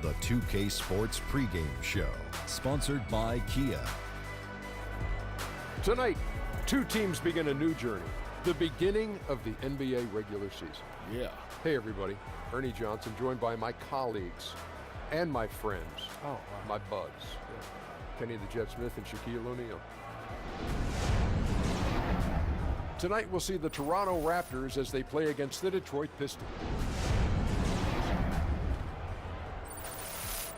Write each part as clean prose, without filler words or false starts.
The 2K Sports pregame show, sponsored by Kia. Tonight, two teams begin a new journey, the beginning of the NBA regular season. Yeah. Hey, everybody. Ernie Johnson, joined by my colleagues and my friends, my buds, Kenny the Jet Smith and Shaquille O'Neal. Tonight, we'll see the Toronto Raptors as they play against the Detroit Pistons.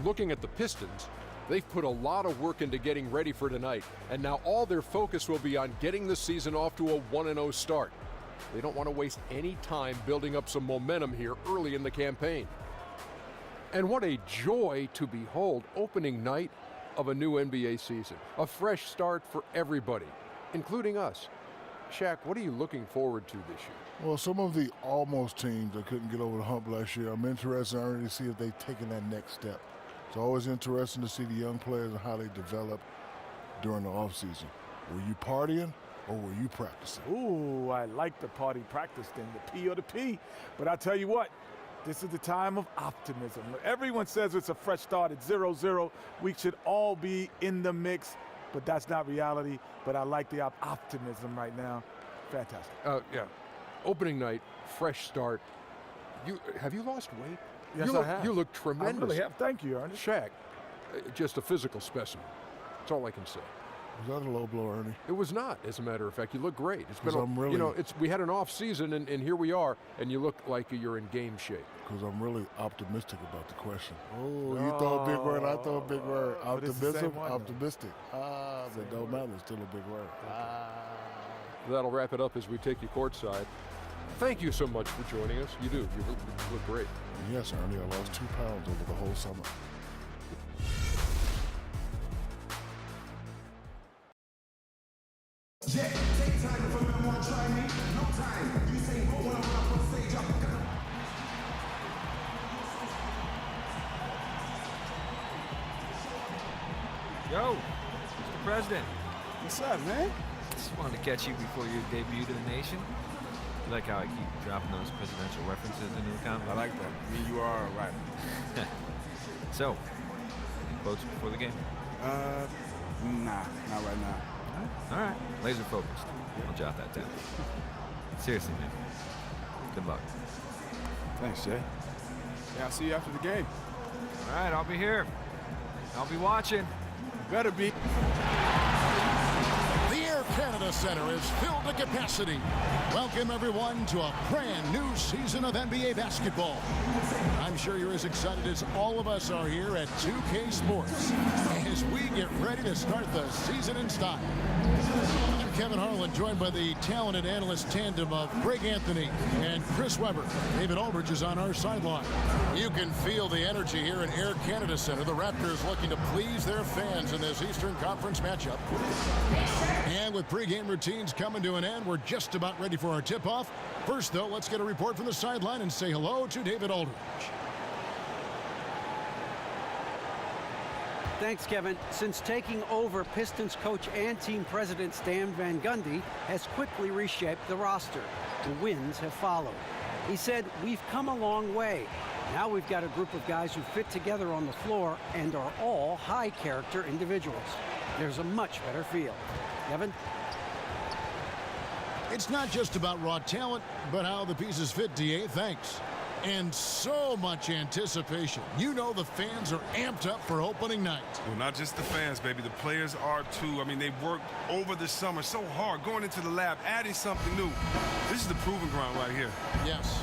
Looking at the Pistons, they've put a lot of work into getting ready for tonight, and now all their focus will be on getting the season off to a 1-0 start. They don't want to waste any time building up some momentum here early in the campaign. And what a joy to behold opening night of a new NBA season. A fresh start for everybody, including us. Shaq, what are you looking forward to this year? Well, some of the almost teams that couldn't get over the hump last year, I'm interested already to see if they've taken that next step. It's always interesting to see the young players and how they develop during the offseason. Were you partying or were you practicing? Ooh, I like the party practice thing, the P or the P. But I tell you what, this is the time of optimism. Everyone says it's a fresh start at 0-0. We should all be in the mix, but that's not reality. But I like the optimism right now. Fantastic. Yeah. Opening night, fresh start. Have you lost weight? Yes, I have. You look tremendous. I really have. Thank you, Ernest. Shaq, just a physical specimen. That's all I can say. Was that a low blow, Ernie? It was not, as a matter of fact. You look great. It's been, really, we had an off season, and here we are, and you look like you're in game shape. Because I'm really optimistic about the question. Oh, you throw a big word, I throw a big word. Optimism, optimistic. But it don't matter. It's still a big word. That'll wrap it up as we take you courtside. Thank you so much for joining us. You do. You look great. Yes, Ernie, I lost 2 pounds over the whole summer. Yeah, take time if you want to try me. No time. You say go when I'm up on stage. Yo, Mr. President. What's up, man? Just wanted to catch you before your debut to the nation. You like how I keep dropping those presidential references into the comments? I like that. I mean, you are right. So, any quotes before the game? Nah, not right now. All right. Laser focused. I'll jot that down. Seriously, man. Good luck. Thanks, Jay. Yeah, I'll see you after the game. All right, I'll be here. I'll be watching. Better be. The Air Canada Center is filled to capacity. Welcome, everyone, to a brand new season of NBA basketball. I'm sure you're as excited as all of us are here at 2K Sports as we get ready to start the season in style. I'm Kevin Harlan, joined by the talented analyst tandem of Greg Anthony and Chris Webber. David Aldridge is on our sideline. You can feel the energy here at Air Canada Center. The Raptors looking to please their fans in this Eastern Conference matchup. And with pregame routines coming to an end, we're just about ready for our tip-off. First, though, let's get a report from the sideline and say hello to David Aldridge. Thanks, Kevin. Since taking over, Pistons coach and team president Stan Van Gundy has quickly reshaped the roster. The wins have followed. He said, "We've come a long way. Now we've got a group of guys who fit together on the floor and are all high-character individuals. There's a much better feel." Kevin? It's not just about raw talent, but how the pieces fit, DA. Thanks. And so much anticipation. You know the fans are amped up for opening night. Well, not just the fans, baby. The players are, too. I mean, they worked over the summer so hard, going into the lab, adding something new. This is the proving ground right here. Yes.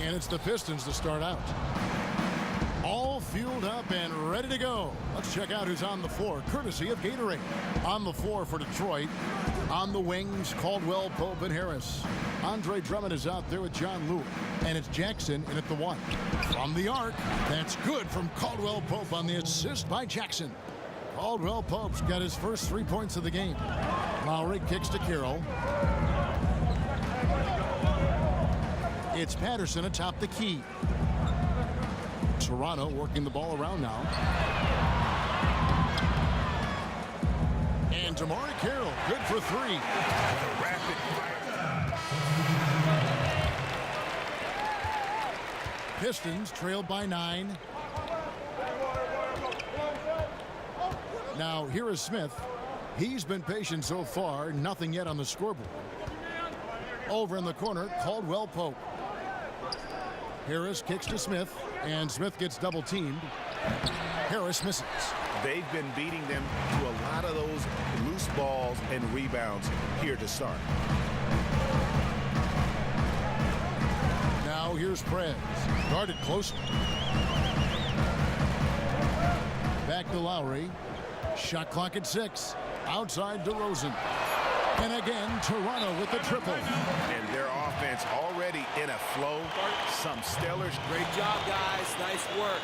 And it's the Pistons to start out. All fueled up and ready to go. Let's check out who's on the floor, courtesy of Gatorade. On the floor for Detroit. On the wings, Caldwell, Pope, and Harris. Andre Drummond is out there with John Lewis. And it's Jackson in at the 1. From the arc, that's good from Caldwell Pope on the assist by Jackson. Caldwell Pope's got his first 3 points of the game. Lowry kicks to Carroll. It's Patterson atop the key. Toronto working the ball around now. And DeMarre good for 3. Rapid fire. Pistons trailed by 9. Now here is Smith. He's been patient so far, nothing yet on the scoreboard. Over in the corner, Caldwell Pope. Harris kicks to Smith, and Smith gets double teamed. Harris misses. They've been beating them to a lot of those loose balls and rebounds here to start. Now here's Prez, guarded closely. Back to Lowry. Shot clock at 6. Outside DeRozan. And again, Toronto with the triple. And their offense already in a flow. Some stellar. Great job, guys. Nice work.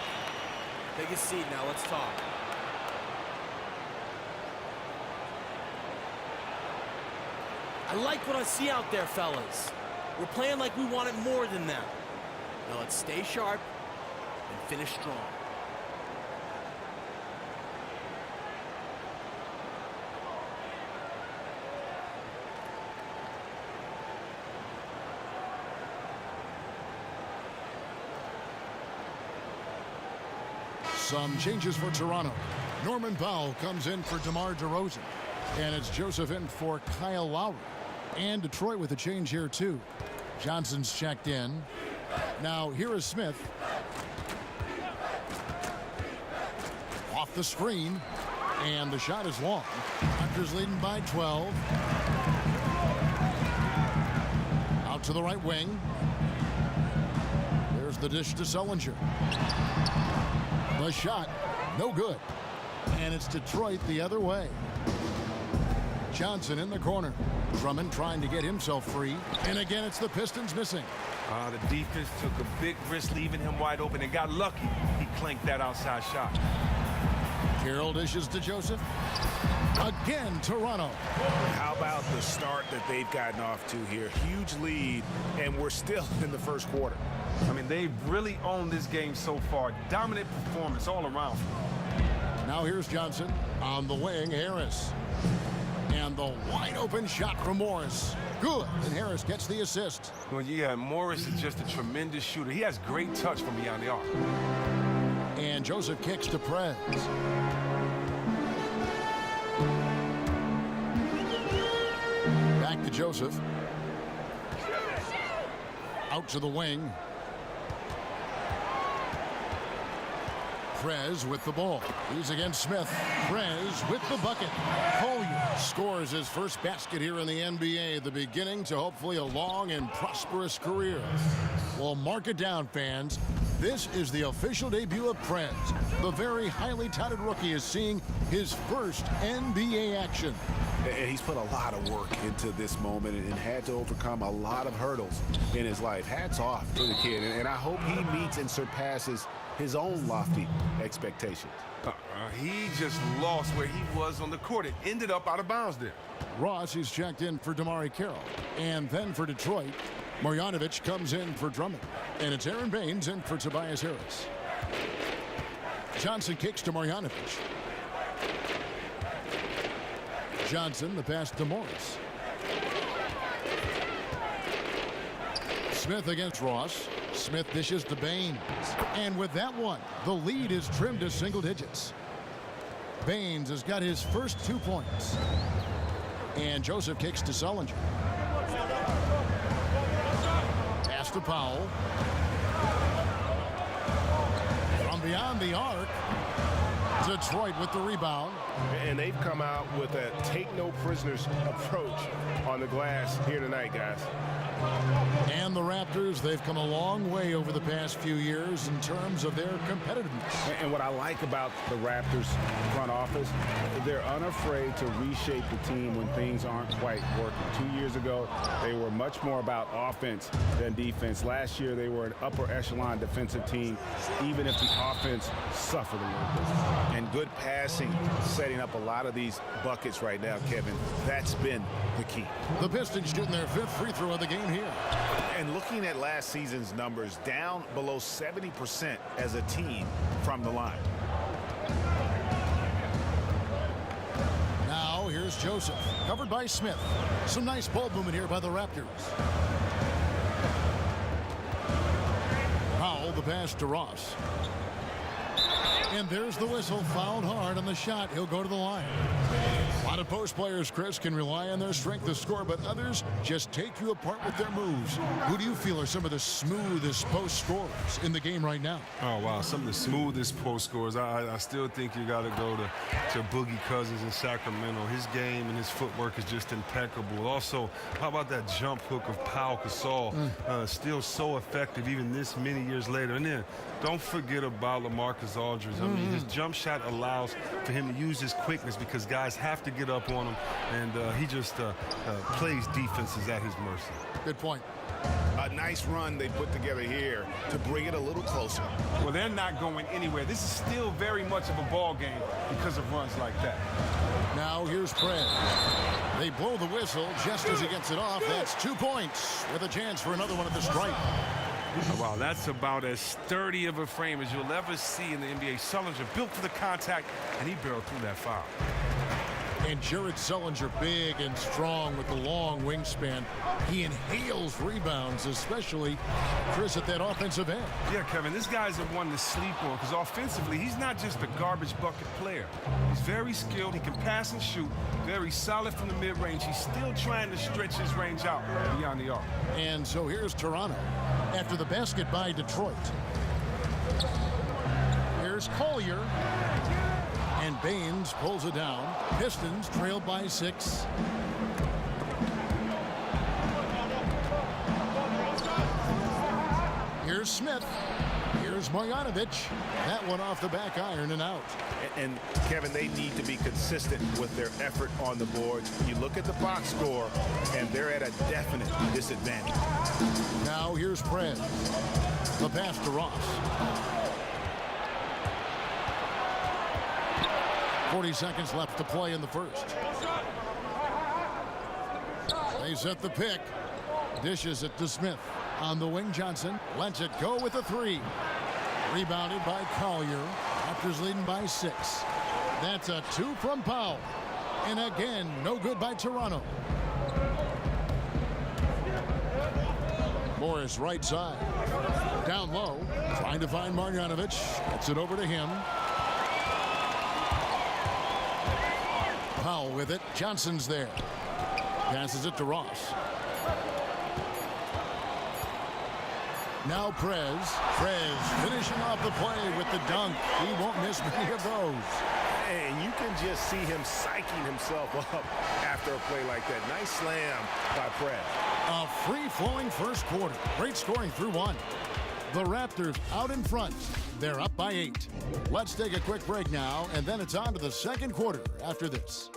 Take a seat now. Let's talk. I like what I see out there, fellas. We're playing like we wanted more than them. Now let's stay sharp and finish strong. Some changes for Toronto. Norman Powell comes in for DeMar DeRozan. And it's Joseph in for Kyle Lowry. And Detroit with a change here, too. Johnson's checked in. Now, here is Smith. Off the screen. And the shot is long. Raptors leading by 12. Out to the right wing. There's the dish to Sullinger. The shot, no good. And it's Detroit the other way. Johnson in the corner. Drummond trying to get himself free. And again, it's the Pistons missing. The defense took a big risk leaving him wide open and got lucky. He clanked that outside shot. Carroll dishes to Joseph. Again, Toronto. How about the start that they've gotten off to here? Huge lead, and we're still in the first quarter. I mean, they've really owned this game so far. Dominant performance all around. Now here's Johnson. On the wing, Harris. And the wide open shot from Morris. Good. And Harris gets the assist. Well, yeah, Morris is just a tremendous shooter. He has great touch from beyond the arc. And Joseph kicks to Prez. Back to Joseph. Out to the wing. Prez with the ball. He's against Smith. Prez with the bucket. Collier scores his first basket here in the NBA, the beginning to hopefully a long and prosperous career. Well, mark it down, fans. This is the official debut of Prez. The very highly touted rookie is seeing his first NBA action. And he's put a lot of work into this moment and had to overcome a lot of hurdles in his life. Hats off to the kid, and I hope he meets and surpasses his own lofty expectations. He just lost where he was on the court. It ended up out of bounds there. Ross is checked in for DeMarre Carroll. And then for Detroit, Marjanovic comes in for Drummond. And it's Aaron Baines in for Tobias Harris. Johnson kicks to Marjanovic. Johnson, the pass to Morris. Smith against Ross. Smith dishes to Baines. And with that one, the lead is trimmed to single digits. Baines has got his first 2 points. And Joseph kicks to Sullinger. Pass to Powell. From beyond the arc, Detroit with the rebound. And they've come out with a take-no-prisoners approach on the glass here tonight, guys. And the Raptors, they've come a long way over the past few years in terms of their competitiveness. And what I like about the Raptors front office, they're unafraid to reshape the team when things aren't quite working. 2 years ago, they were much more about offense than defense. Last year, they were an upper echelon defensive team, even if the offense suffered a little bit. And good passing, setting up a lot of these buckets right now, Kevin. That's been the key. The Pistons shooting their 5th free throw of the game here. And looking at last season's numbers, down below 70% as a team from the line. Now Now here's Joseph, covered by Smith. Some nice ball movement here by the Raptors. Powell, the pass to Ross. And there's the whistle, fouled hard on the shot. He'll go to the line. A lot of post players, Chris, can rely on their strength to score, but others just take you apart with their moves. Who do you feel are some of the smoothest post scorers in the game right now? Oh, wow, some of the smoothest post scorers. I still think you got to go to Boogie Cousins in Sacramento. His game and his footwork is just impeccable. Also, how about that jump hook of Pau Gasol? Still so effective even this many years later. And then don't forget about LaMarcus Aldridge. I mean, his jump shot allows for him to use his quickness because guys have to get up on him, and he just plays defenses at his mercy. Good point. A nice run they put together here to bring it a little closer. Well, they're not going anywhere. This is still very much of a ball game because of runs like that. Now here's Prez. They blow the whistle just as he gets it off. That's 2 points with a chance for another one at the stripe. Wow, that's about as sturdy of a frame as you'll ever see in the NBA. Sullinger built for the contact, and he barreled through that foul. And Jared Sullinger, big and strong with the long wingspan. He inhales rebounds, especially, Chris, at that offensive end. Yeah, Kevin, this guy's the one to sleep on because offensively, he's not just a garbage bucket player. He's very skilled. He can pass and shoot. Very solid from the mid-range. He's still trying to stretch his range out beyond the arc. And so here's Toronto after the basket by Detroit. Here's Collier. And Baines pulls it down. Pistons trailed by 6. Here's Smith. Here's Marjanovic. That one off the back iron and out. And Kevin, they need to be consistent with their effort on the boards. You look at the box score, and they're at a definite disadvantage. Now here's Prez. The pass to Ross. 40 seconds left to play in the first. They set the pick. Dishes it to Smith. On the wing, Johnson lets it go with a 3. Rebounded by Collier. Raptors leading by 6. That's a 2 from Powell. And again, no good by Toronto. Morris right side. Down low. Trying to find Marjanovic. Gets it over to him. Powell with it. Johnson's there. Passes it to Ross. Now Prez. Prez finishing off the play with the dunk. He won't miss many of those. And you can just see him psyching himself up after a play like that. Nice slam by Prez. A free-flowing first quarter. Great scoring through 1. The Raptors out in front. They're up by 8. Let's take a quick break now, and then it's on to the second quarter after this.